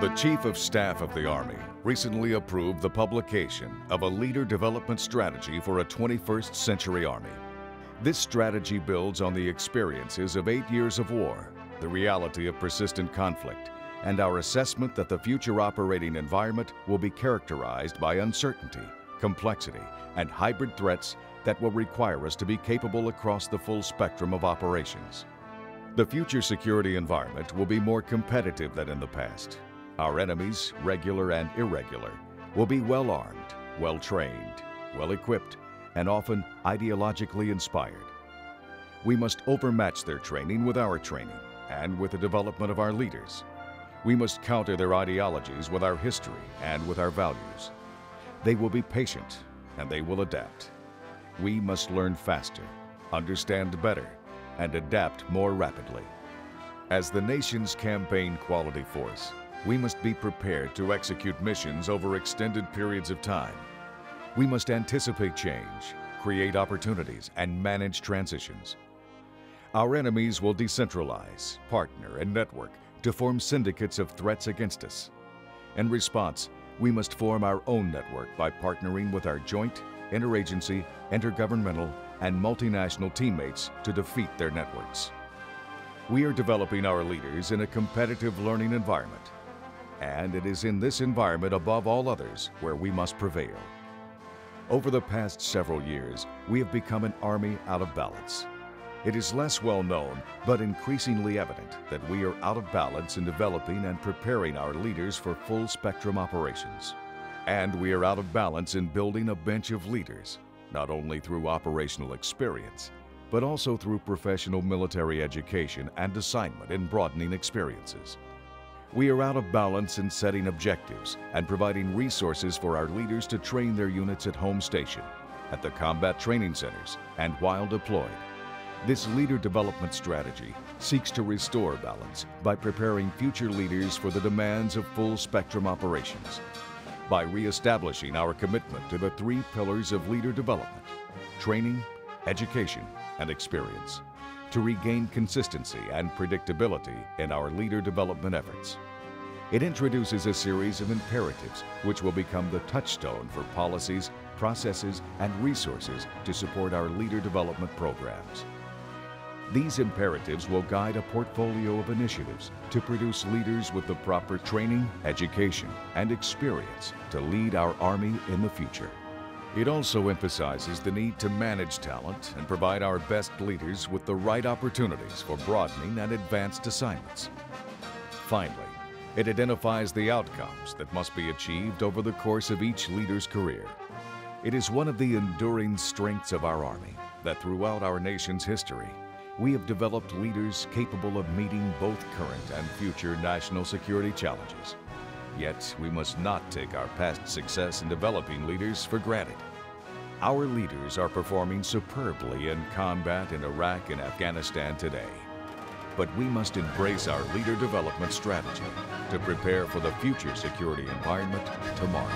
The Chief of Staff of the Army recently approved the publication of a leader development strategy for a 21st century Army. This strategy builds on the experiences of 8 years of war, the reality of persistent conflict, and our assessment that the future operating environment will be characterized by uncertainty, complexity, and hybrid threats that will require us to be capable across the full spectrum of operations. The future security environment will be more competitive than in the past. Our enemies, regular and irregular, will be well-armed, well-trained, well-equipped, and often ideologically inspired. We must overmatch their training with our training and with the development of our leaders. We must counter their ideologies with our history and with our values. They will be patient and they will adapt. We must learn faster, understand better, and adapt more rapidly. As the nation's campaign quality force, we must be prepared to execute missions over extended periods of time. We must anticipate change, create opportunities, and manage transitions. Our enemies will decentralize, partner, and network to form syndicates of threats against us. In response, we must form our own network by partnering with our joint, interagency, intergovernmental, and multinational teammates to defeat their networks. We are developing our leaders in a competitive learning environment, and it is in this environment above all others where we must prevail. Over the past several years, we have become an army out of balance. It is less well known, but increasingly evident that we are out of balance in developing and preparing our leaders for full spectrum operations. And we are out of balance in building a bench of leaders, not only through operational experience, but also through professional military education and assignment in broadening experiences. We are out of balance in setting objectives and providing resources for our leaders to train their units at home station, at the combat training centers, and while deployed. This leader development strategy seeks to restore balance by preparing future leaders for the demands of full spectrum operations, by reestablishing our commitment to the 3 pillars of leader development: training, education, and experience, to regain consistency and predictability in our leader development efforts. It introduces a series of imperatives which will become the touchstone for policies, processes, and resources to support our leader development programs. These imperatives will guide a portfolio of initiatives to produce leaders with the proper training, education, and experience to lead our Army in the future. It also emphasizes the need to manage talent and provide our best leaders with the right opportunities for broadening and advanced assignments. Finally, it identifies the outcomes that must be achieved over the course of each leader's career. It is one of the enduring strengths of our Army that throughout our nation's history, we have developed leaders capable of meeting both current and future national security challenges. Yet, we must not take our past success in developing leaders for granted. Our leaders are performing superbly in combat in Iraq and Afghanistan today. But we must embrace our leader development strategy to prepare for the future security environment tomorrow.